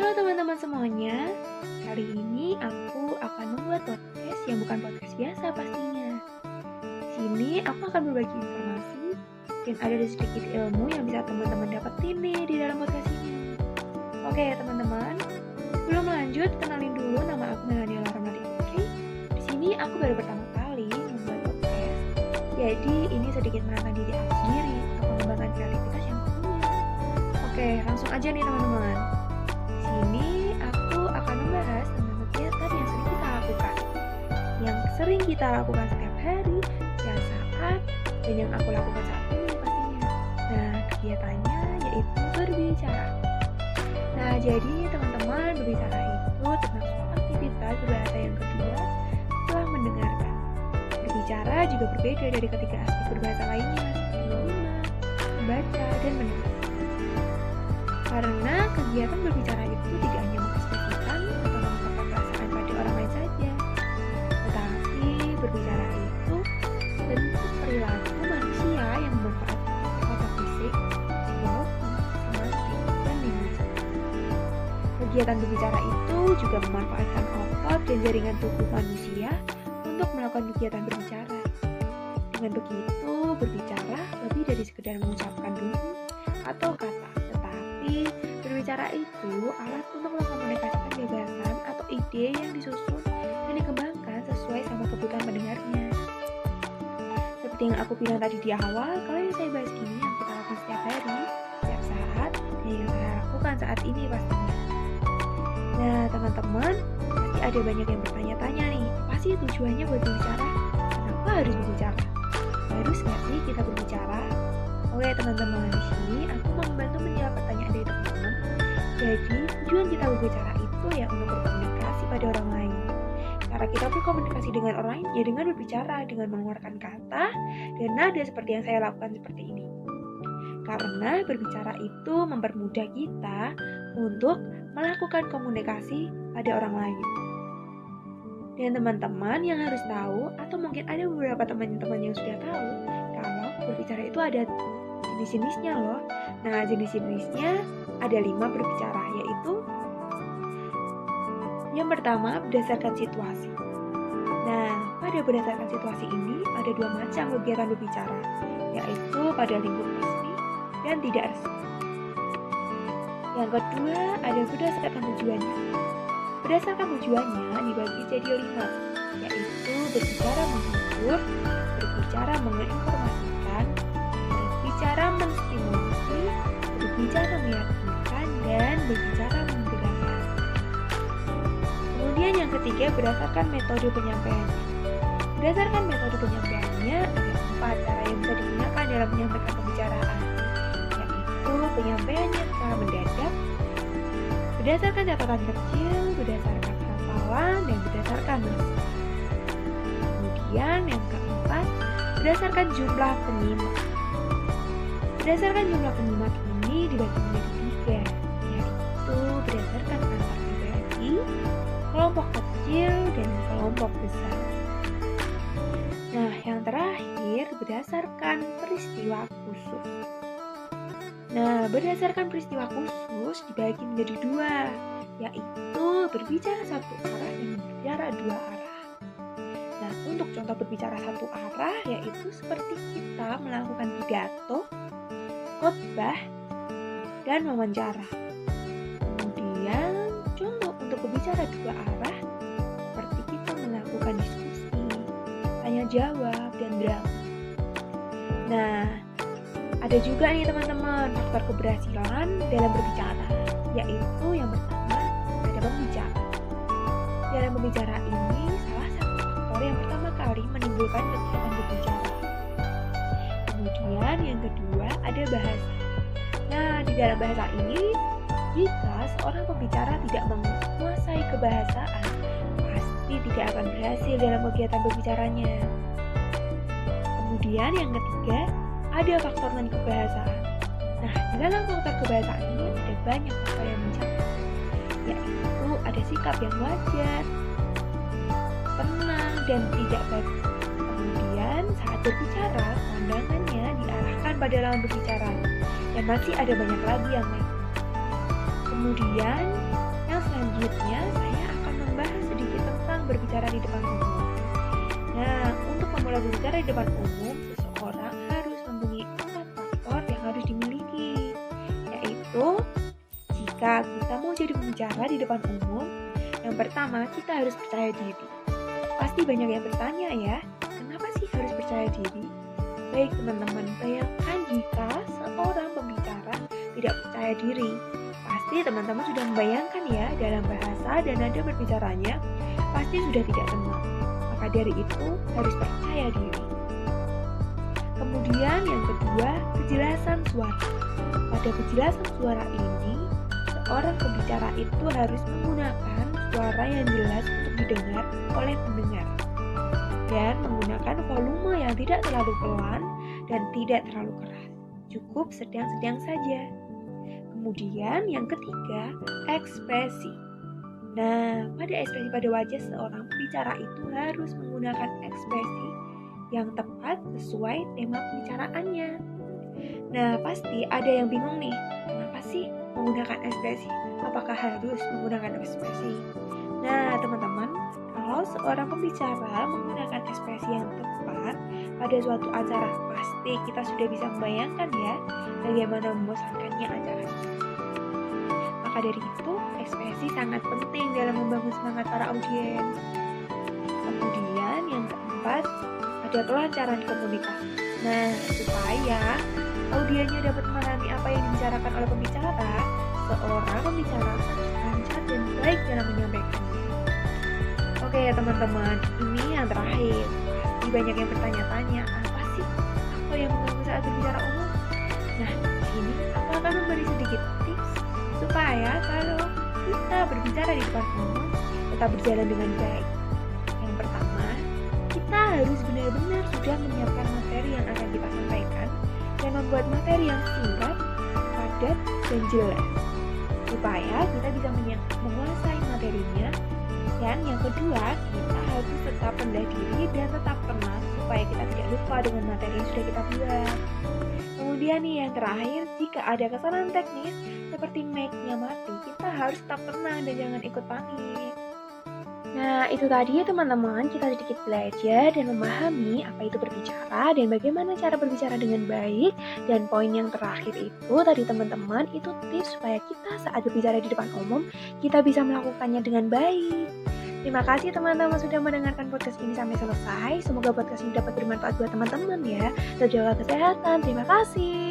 Halo teman-teman semuanya, kali ini aku akan membuat podcast yang bukan podcast biasa pastinya. Di sini aku akan berbagi informasi dan ada sedikit ilmu yang bisa teman-teman dapetin nih di dalam podcast ini. Oke teman-teman, sebelum lanjut kenalin dulu, nama aku Melania Laramati Putri. Di sini aku baru pertama kali membuat podcast, jadi ini sedikit menantang diri aku sendiri untuk mengembangkan kreativitas yang aku punya. Oke, langsung aja nih teman-teman. Ini aku akan membahas tentang kegiatan yang sering kita lakukan, setiap hari, setiap saat, dan yang aku lakukan saat ini pastinya. Nah, kegiatannya yaitu berbicara. Nah, jadi teman-teman, berbicara itu termasuk aktivitas berbahasa yang kedua setelah mendengarkan. Berbicara juga berbeda dari ketiga aspek berbahasa lainnya seperti menyimak, membaca, dan menulis. Karena kegiatan berbicara itu tidak hanya mengekspresikan atau mengungkapkan perasaan pada orang lain saja, tetapi berbicara itu bentuk perilaku manusia yang memanfaatkan otak fisik, psikologi, semantik, dan linguistik. Kegiatan berbicara itu juga memanfaatkan otot dan jaringan tubuh manusia untuk melakukan kegiatan berbicara. Dengan begitu, berbicara lebih dari sekedar mengucapkan bunyi atau kata. Berbicara itu alat untuk mengkomunikasikan gagasan atau ide yang disusun dan dikembangkan sesuai sama kebutuhan pendengarnya. Seperti yang aku bilang tadi di awal, kalau yang saya bahas ini yang kita lakukan setiap hari, setiap saat, dan yang saya lakukan saat ini pastinya. Nah teman-teman, pasti ada banyak yang bertanya-tanya nih, apa sih tujuannya buat berbicara? Kenapa harus berbicara? Harus nggak sih kita berbicara? Oke teman-teman, di sini aku mau membantu menjawab pertanyaan dari teman-teman. Jadi, tujuan kita berbicara itu ya untuk berkomunikasi pada orang lain. Cara kita berkomunikasi dengan orang lain ya dengan berbicara, dengan mengeluarkan kata dan nada seperti yang saya lakukan seperti ini. Karena berbicara itu mempermudah kita untuk melakukan komunikasi pada orang lain. Dan teman-teman yang harus tahu, atau mungkin ada beberapa teman-teman yang sudah tahu, kalau berbicara itu ada jenis-jenisnya loh. Nah, jenis-jenisnya ada 5 berbicara, yaitu yang pertama berdasarkan situasi. Nah, pada berdasarkan situasi ini ada 2 macam kegiatan berbicara, yaitu pada lingkup resmi dan tidak resmi. Yang kedua ada berdasarkan tujuannya. Berdasarkan tujuannya dibagi jadi 5, yaitu berbicara menghibur, berbicara menginformasikan, berbicara menstimulasi, berbicara meyakinkan, dan berbicara menggerakkan. Kemudian yang ketiga berdasarkan metode penyampaiannya. Berdasarkan metode penyampaiannya ada 4 cara yang bisa digunakan dalam menyampaikan pembicaraan, yaitu penyampaiannya secara mendadak, berdasarkan catatan kecil, berdasarkan hafalan, dan berdasarkan naskah. Kemudian yang keempat berdasarkan jumlah penyimak. Berdasarkan jumlah penyimak ini dibagi menjadi 3, yaitu berdasarkan antar pribadi, kelompok kecil, dan kelompok besar. Nah, yang terakhir berdasarkan peristiwa khusus. Nah, berdasarkan peristiwa khusus dibagi menjadi 2, yaitu berbicara satu arah dan berbicara 2 arah. Nah, untuk contoh berbicara satu arah yaitu seperti kita melakukan pidato, khotbah, dan wawancara. Kemudian contoh untuk berbicara 2 arah seperti kita melakukan diskusi, tanya jawab, dan drama. Nah, ada juga nih teman-teman faktor keberhasilan dalam berbicara, yaitu yang pertama ada pembicara. Dalam berbicara ini salah satu faktor yang pertama kali menimbulkan kegiatan berbicara. Kemudian yang kedua ada bahasa. Nah, di dalam bahasa ini, jika seorang pembicara tidak menguasai kebahasaan, pasti tidak akan berhasil dalam kegiatan berbicaranya. Kemudian yang ketiga, ada faktor non-kebahasaan. Nah, di dalam faktor kebahasaan ini ada banyak faktor yang mencakup, yaitu ada sikap yang wajar, tenang, dan tidak bagus. Kemudian saat berbicara, pandangannya diarahkan pada lawan berbicara, dan masih ada banyak lagi yang lain. Kemudian selanjutnya saya akan membahas sedikit tentang berbicara di depan umum. Nah, untuk memulai berbicara di depan umum, seseorang harus mempunyai 4 faktor yang harus dimiliki, yaitu jika kita mau jadi pembicara di depan umum, yang pertama kita harus percaya diri. Pasti banyak yang bertanya ya, kenapa sih harus percaya diri? Baik teman-teman, bayangkan jika seorang pembicara tidak percaya diri. Pasti teman-teman sudah membayangkan ya, dalam bahasa dan nada berbicaranya pasti sudah tidak tenang. Maka dari itu harus percaya diri. Kemudian yang kedua, kejelasan suara. Pada kejelasan suara ini, seorang pembicara itu harus menggunakan suara yang jelas untuk didengar oleh pendengar dan menggunakan volume yang tidak terlalu pelan dan tidak terlalu keras, cukup sedang-sedang saja. Kemudian yang ketiga, ekspresi. Nah, pada ekspresi pada wajah seorang pembicara itu harus menggunakan ekspresi yang tepat sesuai tema pembicaraannya. Nah, pasti ada yang bingung nih, kenapa sih menggunakan ekspresi? Apakah harus menggunakan ekspresi? Nah, teman-teman, kalau seorang pembicara menggunakan ekspresi yang tepat pada suatu acara, pasti kita sudah bisa membayangkan ya, bagaimana membosankannya acara. Maka dari itu, ekspresi sangat penting dalam membangun semangat para audiens. Kemudian yang keempat, ada kelancaran komunikasi. Nah, supaya audiensnya dapat memahami apa yang dibicarakan oleh pembicara, seorang pembicara harus lancar dan baik dalam menyampaikannya. Oke ya teman-teman, ini yang terakhir. Pasti banyak yang bertanya-tanya, apa sih faktor yang mengganggu saat berbicara umum? Nah, di sini aku akan memberi sedikit tips supaya kalau kita berbicara di depan umum tetap berjalan dengan baik. Yang pertama, kita harus benar-benar sudah menyiapkan materi yang akan kita sampaikan dan membuat materi yang singkat, padat, dan jelas supaya kita bisa menguasai materinya. Dan yang kedua, kita harus tetap rendah diri dan tetap tenang supaya kita tidak lupa dengan materi yang sudah kita buat. Kemudian nih yang terakhir, jika ada kesalahan teknis seperti mic-nya mati, kita harus tetap tenang dan jangan ikut panik. Nah, itu tadi teman-teman, kita sedikit belajar dan memahami apa itu berbicara dan bagaimana cara berbicara dengan baik. Dan poin yang terakhir itu tadi teman-teman, itu tips supaya kita saat berbicara di depan umum, kita bisa melakukannya dengan baik. Terima kasih teman-teman sudah mendengarkan podcast ini sampai selesai. Semoga podcast ini dapat bermanfaat buat teman-teman ya. Tetap jaga kesehatan. Terima kasih.